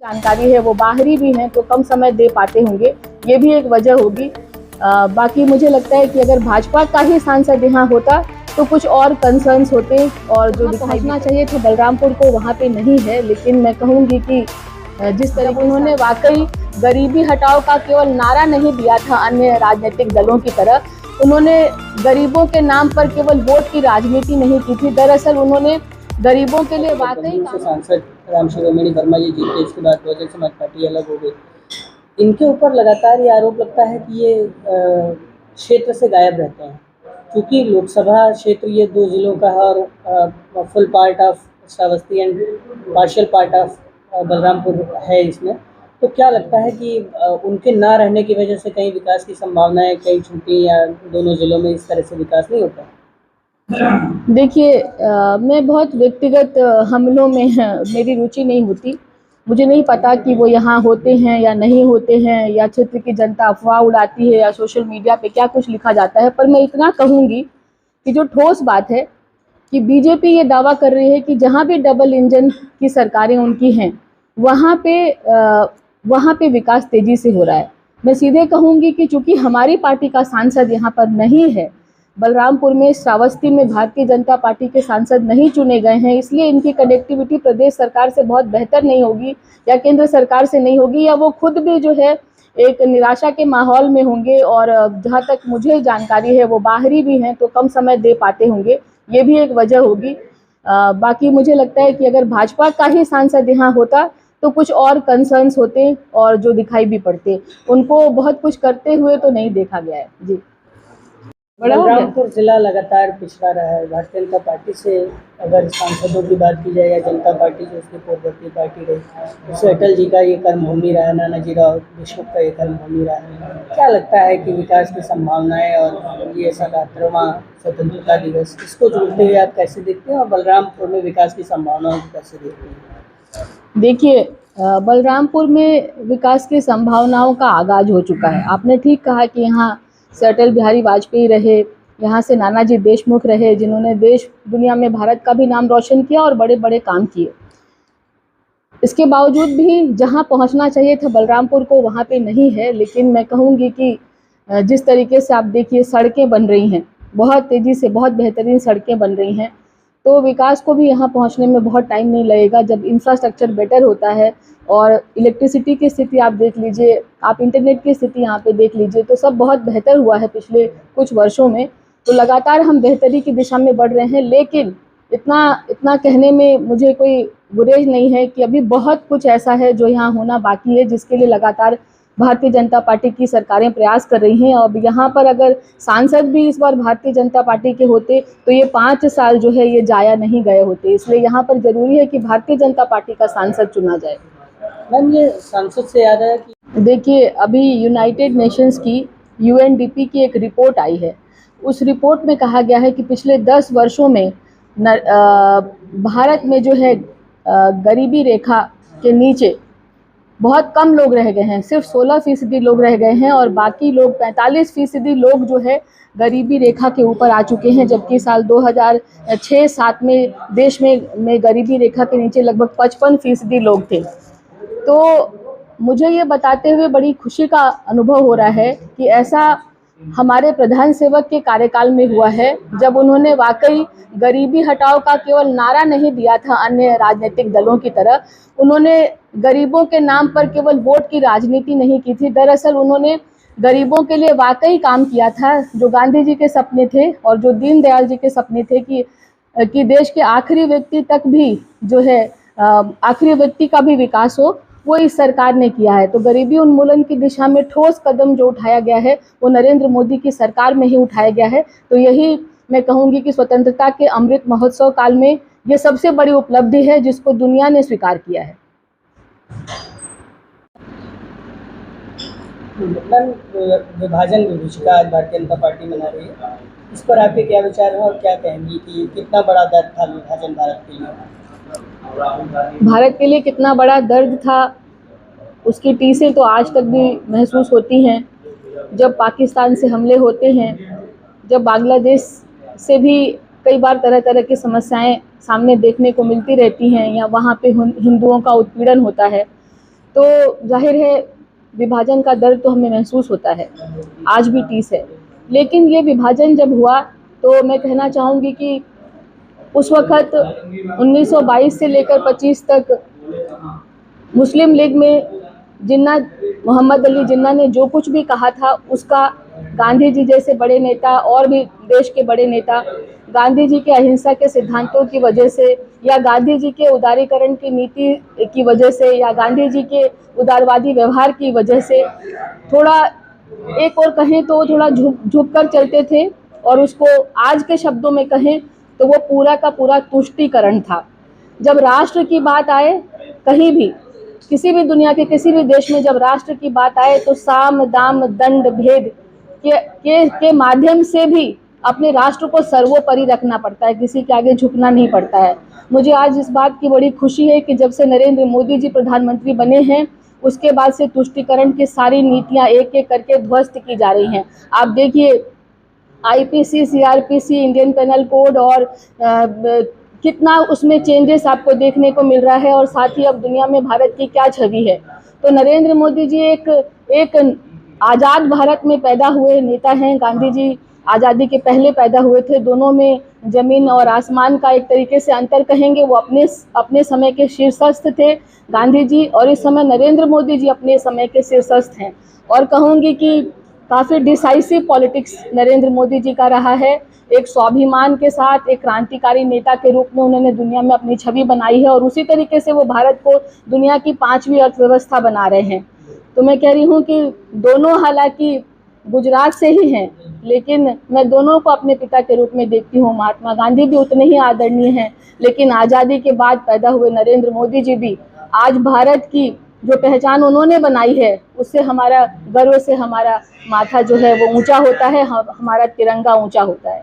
जानकारी है वो बाहरी भी हैं तो कम समय दे पाते होंगे, ये भी एक वजह होगी। बाकी मुझे लगता है कि अगर भाजपा का ही सांसद यहाँ होता तो कुछ और कंसर्न्स होते और जो पहुंचना चाहिए था बलरामपुर को वहाँ पे नहीं है। लेकिन मैं कहूँगी कि जिस तरह उन्होंने वाकई गरीबी हटाओ का केवल नारा नहीं दिया था अन्य राजनीतिक दलों की तरह, उन्होंने गरीबों के नाम पर केवल वोट की राजनीति नहीं की थी। दरअसल उन्होंने गरीबों के लिए वाकई सांसद राम शिरोमणि वर्मा जी जीते, इसके बाद बहुजन समाज पार्टी अलग हो गई। इनके ऊपर लगातार ये आरोप लगता है कि ये क्षेत्र से गायब रहते हैं, क्योंकि लोकसभा क्षेत्र ये 2 जिलों का है और full part of Shravasti and partial part of Balrampur है इसमें। तो क्या लगता है कि उनके ना रहने की वजह से कहीं विकास की संभावनाएं कहीं छूटी या दोनों जिलों में इस तरह से विकास नहीं होता? देखिए, मैं बहुत व्यक्तिगत हमलों में मेरी रुचि नहीं होती। मुझे नहीं पता कि वो यहाँ होते हैं या नहीं होते हैं, या क्षेत्र की जनता अफवाह उड़ाती है, या सोशल मीडिया पे क्या कुछ लिखा जाता है। पर मैं इतना कहूँगी कि जो ठोस बात है कि बीजेपी ये दावा कर रही है कि जहाँ भी डबल इंजन की सरकारें उनकी हैं वहाँ पे विकास तेजी से हो रहा है। मैं सीधे कहूँगी कि चूंकि हमारी पार्टी का सांसद यहाँ पर नहीं है, बलरामपुर में श्रावस्ती में भारतीय जनता पार्टी के सांसद नहीं चुने गए हैं, इसलिए इनकी कनेक्टिविटी प्रदेश सरकार से बहुत बेहतर नहीं होगी या केंद्र सरकार से नहीं होगी, या वो खुद भी जो है एक निराशा के माहौल में होंगे। और जहाँ तक मुझे जानकारी है वो बाहरी भी हैं तो कम समय दे पाते होंगे, ये भी एक वजह होगी। बाकी मुझे लगता है कि अगर भाजपा का ही सांसद यहाँ होता तो कुछ और कंसर्न्स होते और जो दिखाई भी पड़ते। उनको बहुत कुछ करते हुए तो नहीं देखा गया है। जी, बलरामपुर जिला लगातार पिछड़ा रहा है। भारतीय जनता पार्टी से अगर सांसदों की बात की जाए या जनता पार्टी जो उसकी पूर्ववर्ती पार्टी रही, उससे अटल जी का ये कर्मभूमि रहा है, नानाजी राव देशमुख का ये कर्मभूमि रहा है। क्या लगता है कि विकास की संभावनाएं और ये 77वां स्वतंत्रता दिवस, इसको जोड़ते हुए आप कैसे देखते हैं और बलरामपुर में विकास की संभावनाओं को कैसे देखते हैं? देखिए, बलरामपुर में विकास की संभावनाओं का आगाज हो चुका है। आपने ठीक कहा कि यहाँ से अटल बिहारी वाजपेयी रहे, यहाँ से नानाजी देशमुख रहे, जिन्होंने देश दुनिया में भारत का भी नाम रोशन किया और बड़े बड़े काम किए। इसके बावजूद भी जहाँ पहुँचना चाहिए था बलरामपुर को वहाँ पे नहीं है। लेकिन मैं कहूँगी कि जिस तरीके से आप देखिए सड़कें बन रही हैं, बहुत तेज़ी से बहुत बेहतरीन सड़कें बन रही हैं, तो विकास को भी यहाँ पहुँचने में बहुत टाइम नहीं लगेगा जब इंफ्रास्ट्रक्चर बेटर होता है। और इलेक्ट्रिसिटी की स्थिति आप देख लीजिए, आप इंटरनेट की स्थिति यहाँ पे देख लीजिए, तो सब बहुत बेहतर हुआ है पिछले कुछ वर्षों में। तो लगातार हम बेहतरी की दिशा में बढ़ रहे हैं। लेकिन इतना कहने में मुझे कोई गुरेज नहीं है कि अभी बहुत कुछ ऐसा है जो यहाँ होना बाकी है, जिसके लिए लगातार भारतीय जनता पार्टी की सरकारें प्रयास कर रही हैं। और यहाँ पर अगर सांसद भी इस बार भारतीय जनता पार्टी के होते तो ये 5 साल जो है ये जाया नहीं गए होते। इसलिए यहाँ पर जरूरी है कि भारतीय जनता पार्टी का सांसद चुना जाए। मैम, ये सांसद से याद है कि देखिए, अभी यूनाइटेड नेशंस की UNDP की एक रिपोर्ट आई है। उस रिपोर्ट में कहा गया है कि पिछले 10 वर्षों में भारत में जो है गरीबी रेखा के नीचे बहुत कम लोग रह गए हैं, सिर्फ 16% लोग रह गए हैं, और बाकी लोग 45% लोग जो है गरीबी रेखा के ऊपर आ चुके हैं। जबकि साल 2006-07 में देश में गरीबी रेखा के नीचे लगभग 55% लोग थे। तो मुझे ये बताते हुए बड़ी खुशी का अनुभव हो रहा है कि ऐसा हमारे प्रधान सेवक के कार्यकाल में हुआ है, जब उन्होंने वाकई गरीबी हटाओ का केवल नारा नहीं दिया था अन्य राजनीतिक दलों की तरह, उन्होंने गरीबों के नाम पर केवल वोट की राजनीति नहीं की थी। दरअसल उन्होंने गरीबों के लिए वाकई काम किया था, जो गांधी जी के सपने थे और जो दीनदयाल जी के सपने थे कि देश के आखिरी व्यक्ति तक भी जो है आखिरी व्यक्ति का भी विकास हो, वो इस सरकार ने किया है। तो गरीबी उन्मूलन की दिशा में ठोस कदम जो उठाया गया है वो नरेंद्र मोदी की सरकार में ही उठाया गया है। तो यही मैं कहूँगी कि स्वतंत्रता के अमृत महोत्सव काल में ये सबसे बड़ी उपलब्धि है जिसको दुनिया ने स्वीकार किया है। विभाजन विभूषिका आज भारतीय जनता पार्टी मना रही है, इस पर आपके क्या विचार है और क्या कहेंगी कि कितना बड़ा दर्द था विभाजन भारत के लिए? भारत के लिए कितना बड़ा दर्द था, उसकी टीसें तो आज तक भी महसूस होती हैं। जब पाकिस्तान से हमले होते हैं, जब बांग्लादेश से भी कई बार तरह तरह की समस्याएं सामने देखने को मिलती रहती हैं, या वहाँ पे हिंदुओं का उत्पीड़न होता है, तो जाहिर है विभाजन का दर्द तो हमें महसूस होता है, आज भी टीस है। लेकिन ये विभाजन जब हुआ तो मैं कहना चाहूँगी कि उस वक़्त 1922 से लेकर 25 तक मुस्लिम लीग में जिन्ना मोहम्मद अली जिन्ना ने जो कुछ भी कहा था उसका गांधी जी जैसे बड़े नेता और भी देश के बड़े नेता गांधी जी के अहिंसा के सिद्धांतों की वजह से या गांधी जी के उदारीकरण की नीति की वजह से या गांधी जी के उदारवादी व्यवहार की वजह से थोड़ा एक और कहें तो थोड़ा झुक कर चलते थे, और उसको आज के शब्दों में कहें तो वो पूरा का पूरा तुष्टीकरण था। जब राष्ट्र की बात आए कहीं भी, किसी भी दुनिया के किसी भी देश में जब राष्ट्र की बात आए तो साम दाम दंड भेद के माध्यम से भी अपने राष्ट्र को सर्वोपरि रखना पड़ता है, किसी के आगे झुकना नहीं पड़ता है। मुझे आज इस बात की बड़ी खुशी है कि जब से नरेंद्र मोदी जी प्रधानमंत्री बने हैं उसके बाद से तुष्टीकरण की सारी नीतियां एक एक करके ध्वस्त की जा रही हैं। आप देखिए IPC, CrPC, Indian penal code और कितना उसमें चेंजेस आपको देखने को मिल रहा है, और साथ ही अब दुनिया में भारत की क्या छवि है। तो नरेंद्र मोदी जी एक आज़ाद भारत में पैदा हुए नेता हैं। गांधी जी आज़ादी के पहले पैदा हुए थे। दोनों में ज़मीन और आसमान का एक तरीके से अंतर कहेंगे। वो अपने समय के शीर्षस्थ थे गांधी जी, और इस समय नरेंद्र मोदी जी अपने समय के शीर्षस्थ हैं। और कहूँगी कि काफ़ी डिसाइसिव पॉलिटिक्स नरेंद्र मोदी जी का रहा है। एक स्वाभिमान के साथ एक क्रांतिकारी नेता के रूप में उन्होंने दुनिया में अपनी छवि बनाई है, और उसी तरीके से वो भारत को दुनिया की 5वीं अर्थव्यवस्था बना रहे हैं। तो मैं कह रही हूँ कि दोनों हालांकि गुजरात से ही हैं, लेकिन मैं दोनों को अपने पिता के रूप में देखती हूँ। महात्मा गांधी भी उतने ही आदरणीय हैं, लेकिन आज़ादी के बाद पैदा हुए नरेंद्र मोदी जी भी आज भारत की जो पहचान उन्होंने बनाई है उससे हमारा गर्व से हमारा माथा जो है वो ऊंचा होता है, हमारा तिरंगा ऊंचा होता है।